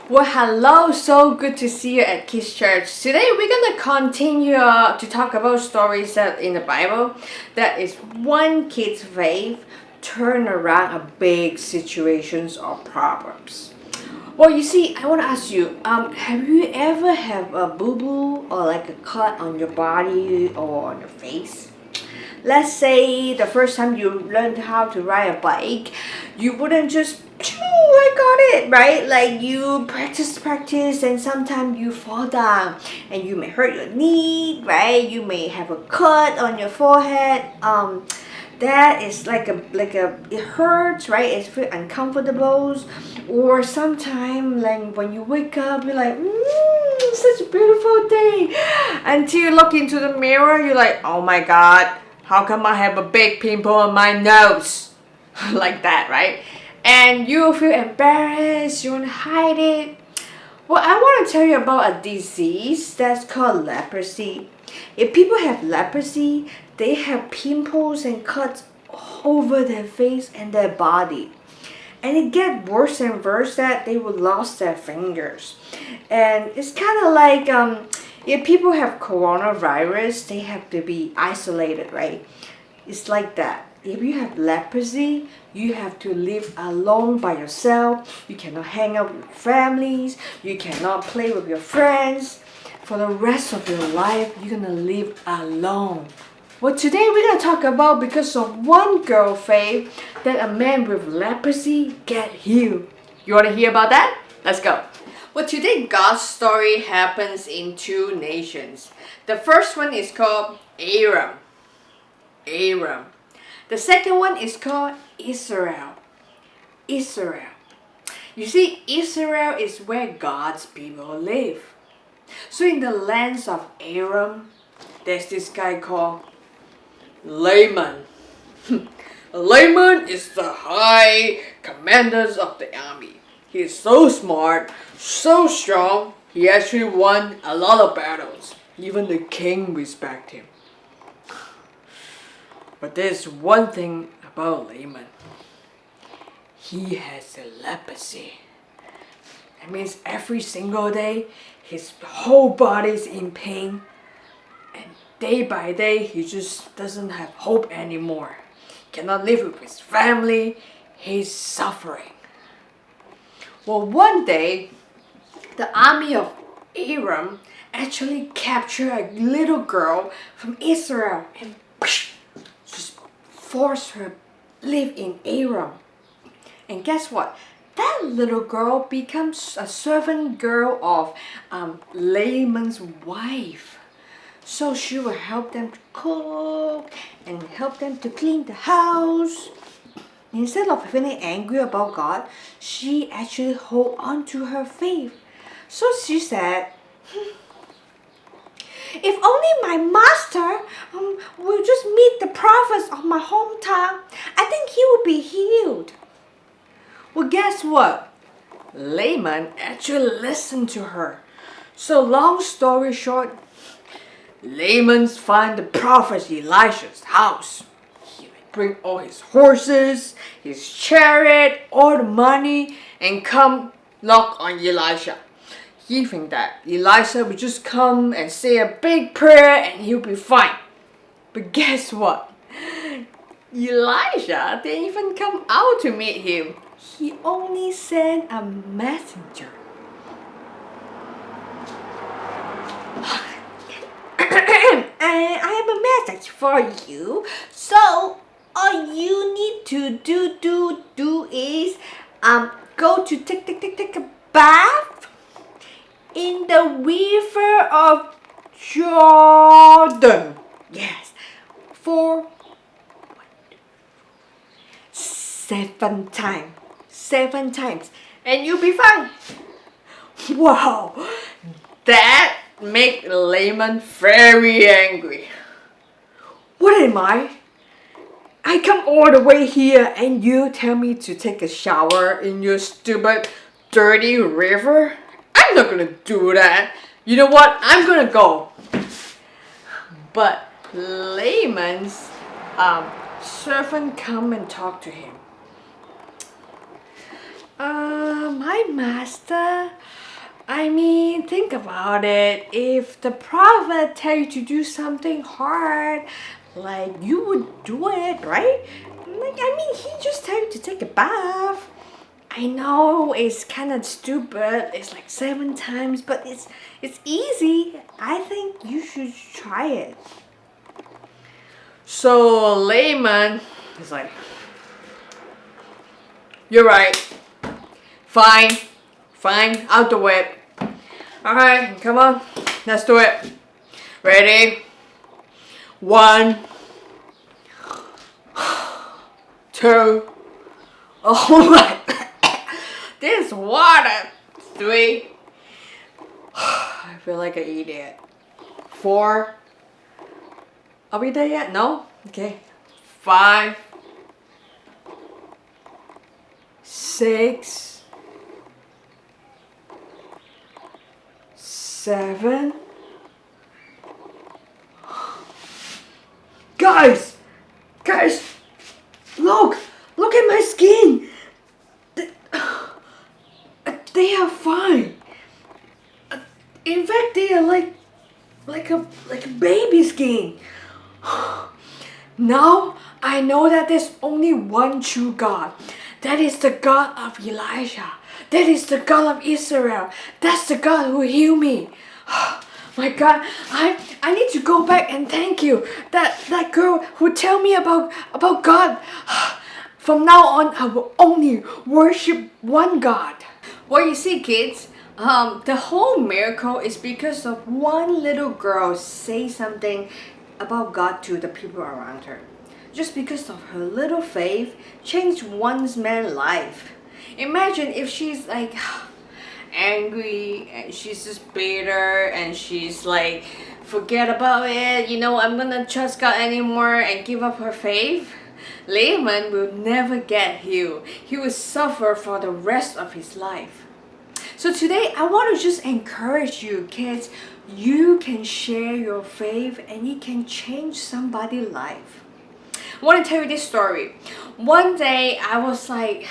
Well, hello, so good to see you at Kids Church. Today we're gonna continue to talk about stories that in the Bible that is one kid's faith turn around a big situations or problems. Well, you see, I want to ask you, have you ever have a boo-boo or like a cut on your body or on your face? Let's say the first time you learned how to ride a bike, you wouldn't just, I got it, right? Like you practice, and sometimes you fall down and you may hurt your knee, right? You may have a cut on your forehead. That is like a it hurts, right? It's very uncomfortable. Or sometimes like when you wake up, you're like, such a beautiful day. Until you look into the mirror, you're like, oh my god, how come I have a big pimple on my nose? Like that, right? And you feel embarrassed, you want to hide it. Well, I want to tell you about a disease that's called leprosy. If people have leprosy, they have pimples and cuts all over their face and their body. And it gets worse and worse that they will lose their fingers. And it's kind of like if people have coronavirus, they have to be isolated, right? It's like that. If you have leprosy, you have to live alone by yourself. You cannot hang out with families. You cannot play with your friends. For the rest of your life, you're gonna live alone. Well, today we're gonna talk about because of one girl faith that a man with leprosy get healed. You wanna hear about that? Let's go. Well, today God's story happens in two nations. The first one is called Aram. The second one is called Israel. You see, Israel is where God's people live. So in the lands of Aram, there's this guy called Laman. Laman is the high commander of the army. He is so smart, so strong, he actually won a lot of battles. Even the king respects him. But there's one thing about Laman. He has a leprosy. That means every single day, his whole body's in pain. And day by day, he just doesn't have hope anymore. Cannot live with his family. He's suffering. Well, one day, the army of Aram actually captured a little girl from Israel and just forced her live in Aram. And guess what? That little girl becomes a servant girl of Laman's wife. So she will help them to cook and help them to clean the house. Instead of feeling angry about God, she actually hold on to her faith. So she said, if only my master will just meet the prophets of my hometown, I think he will be healed. Well, guess what? Laman actually listened to her. So long story short, Laman find the prophet Elisha's house. He bring all his horses, his chariot, all the money, and come knock on Elisha. He think that Elisha will just come and say a big prayer and he'll be fine. But guess what? Elisha didn't even come out to meet him. He only sent a messenger. I have a message for you. So all you need to do is go to take a bath in the river of Jordan. Yes, for 7 times. 7 times, and you'll be fine. Wow, that make Laman very angry. What am I? I come all the way here and you tell me to take a shower in your stupid, dirty river? I'm not gonna do that. You know what? I'm gonna go. But Laman's servant come and talk to him. My master. I mean, think about it. If the prophet tell you to do something hard, like you would do it, right? Like, I mean, he just tell you to take a bath. I know it's kind of stupid. It's like 7 times, but it's easy. I think you should try it. So layman is like, you're right. Fine, fine. I'll do it. Alright, come on. Let's do it. Ready? 1, 2. Oh my. This water. 3. I feel like an idiot. 4. Are we there yet? No? Okay. 5. 6. 7. Guys! Guys! Look! Look at my skin! They are fine. In fact, they are like a baby skin. Now I know that there's only one true God. That is the God of Elijah. That is the God of Israel. That's the God who healed me. My God, I need to go back and thank you. That girl who tell me about God. From now on, I will only worship one God. Well, you see, kids, the whole miracle is because of one little girl say something about God to the people around her. Just because of her little faith, changed one man's life. Imagine if she's like angry and she's just bitter and she's like, forget about it, I'm gonna trust God anymore and give up her faith. Layman will never get healed. He will suffer for the rest of his life. So today I want to just encourage you kids, you can share your faith and it can change somebody's life. I want to tell you this story. One day I was like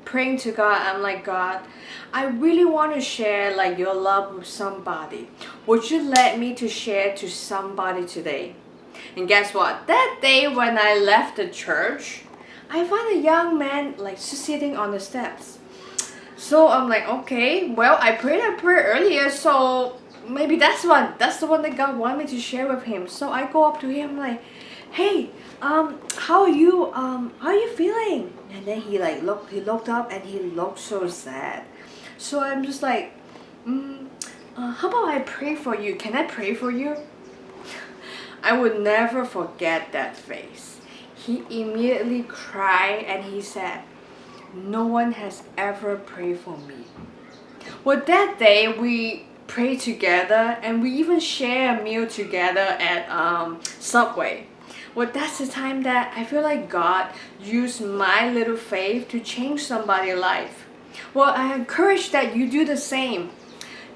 praying to God. I'm like, God, I really want to share like your love with somebody. Would you let me to share to somebody today? And guess what? That day when I left the church, I found a young man like sitting on the steps. So I'm like, okay, well, I prayed a prayer earlier, so maybe that's the one that God wanted me to share with him. So I go up to him like, hey, how are you? How are you feeling? And then he looked up and he looked so sad. So I'm just like, how about I pray for you? Can I pray for you? I would never forget that face. He immediately cried and he said, no one has ever prayed for me. Well, that day we prayed together and we even share a meal together at Subway. Well, that's the time that I feel like God used my little faith to change somebody's life. Well, I encourage that you do the same.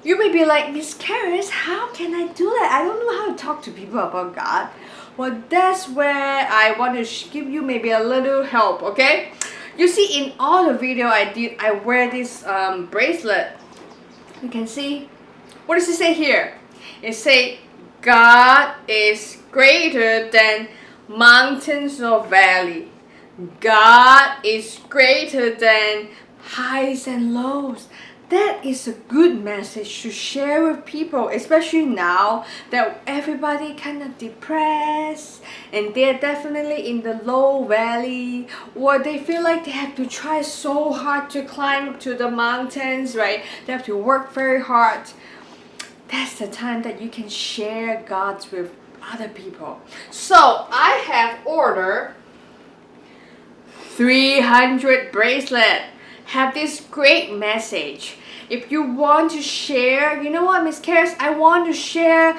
You may be like, Miss Karis, how can I do that? I don't know how to talk to people about God. Well, that's where I want to give you maybe a little help, okay? You see, in all the video I did, I wear this bracelet. You can see. What does it say here? It says, God is greater than mountains or valley. God is greater than highs and lows. That is a good message to share with people, especially now that everybody kind of depressed and they're definitely in the low valley, or they feel like they have to try so hard to climb to the mountains, right? They have to work very hard. That's the time that you can share God's with other people. So I have ordered 300 bracelets. Have this great message. If you want to share, you know what, Miss Karis, I want to share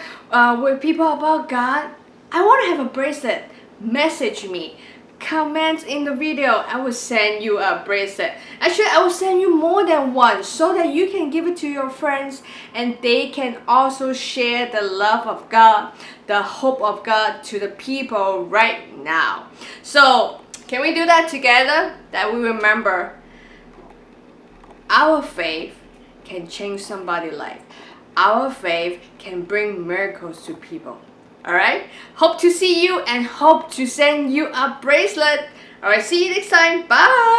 with people about God. I want to have a bracelet. Message me. Comment in the video. I will send you a bracelet. Actually, I will send you more than one so that you can give it to your friends and they can also share the love of God, the hope of God to the people right now. So, can we do that together? That we remember Our faith can change somebody's life. Our faith can bring miracles to people. Alright? Hope to see you and hope to send you a bracelet. Alright, see you next time. Bye!